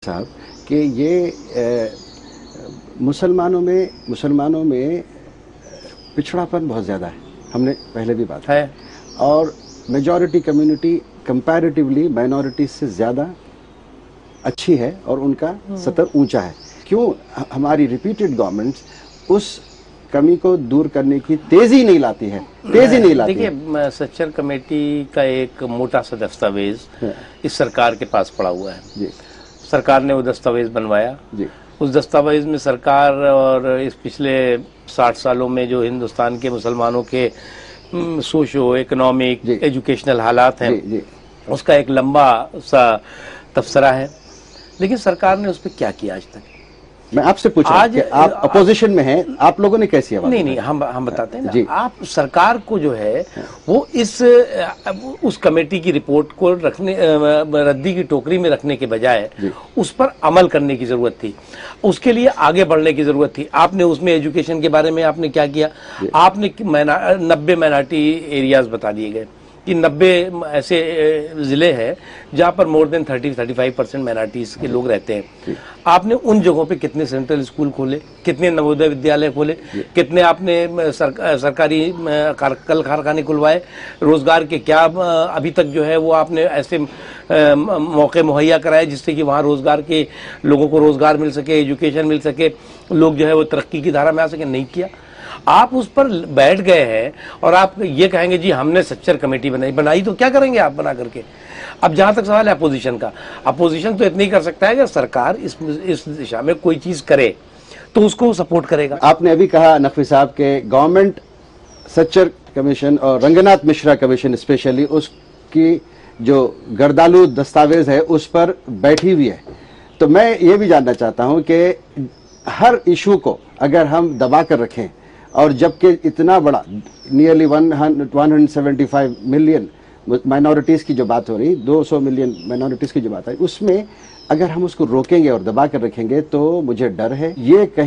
साहब कि ये मुसलमानों में पिछड़ापन बहुत ज़्यादा है, हमने पहले भी बात है, और मेजॉरिटी कम्युनिटी कंपैरेटिवली माइनॉरिटी से ज़्यादा अच्छी है और उनका स्तर ऊंचा है। क्यों हमारी रिपीटेड गवर्नमेंट्स उस कमी को दूर करने की तेजी नहीं लाती है? देखिए, सच्चर कमेटी का एक मोटा सा दस्तावेज इस सरकार के पास पड़ा हुआ है जी। सरकार ने वो दस्तावेज बनवाया जी। उस दस्तावेज में सरकार और इस पिछले 60 सालों में जो हिंदुस्तान के मुसलमानों के सोशो इकोनॉमिक एजुकेशनल हालात हैं जी। उसका एक लंबा सा तबसरा है, लेकिन सरकार ने उस पर क्या किया आज तक? मैं आपसे पूछ रहा हूं कि आप अपोजिशन में हैं, आप लोगों ने कैसी आवाज? नहीं, हम बताते हैं ना, आप सरकार को जो है वो उस कमेटी की रिपोर्ट को रखने रद्दी की टोकरी में रखने के बजाय उस पर अमल करने की जरूरत थी, उसके लिए आगे बढ़ने की जरूरत थी। आपने उसमें एजुकेशन के बारे में आपने क्या किया? आपने 90 माइनॉरिटी एरियाज बता दिए गए कि 90 ऐसे जिले हैं जहां पर मोर देन 30-35% माइनॉरिटीज के लोग रहते हैं। आपने उन जगहों पे कितने सेंट्रल स्कूल खोले, कितने नवोदय विद्यालय खोले, कितने आपने सरकारी कल कारखाने खुलवाए, रोजगार के क्या अभी तक जो है वो आपने ऐसे मौके मुहैया कराए जिससे कि वहाँ रोजगार के लोगों को रोजगार मिल सके, एजुकेशन मिल सके, लोग जो है वो तरक्की की धारा में आ सके? नहीं किया। आप उस पर बैठ गए हैं और आप ये कहेंगे जी हमने सच्चर कमेटी बनाई तो क्या करेंगे आप बना करके? अब जहां तक सवाल है अपोजिशन का, अपोजिशन तो इतना ही कर सकता है कि सरकार इस दिशा में कोई चीज करे तो उसको सपोर्ट करेगा। आपने अभी कहा नकवी साहब के गवर्नमेंट सच्चर कमीशन और रंगनाथ मिश्रा कमीशन स्पेशली उसकी जो गर्दालू दस्तावेज है उस पर बैठी हुई है, तो मैं ये भी जानना चाहता हूं कि हर इशू को अगर हम दबा कर रखें और जबकि इतना बड़ा नियरली 175 मिलियन माइनॉरिटीज की जो बात हो रही, 200 मिलियन माइनॉरिटीज की जो बात है, उसमें अगर हम उसको रोकेंगे और दबा कर रखेंगे तो मुझे डर है ये कहीं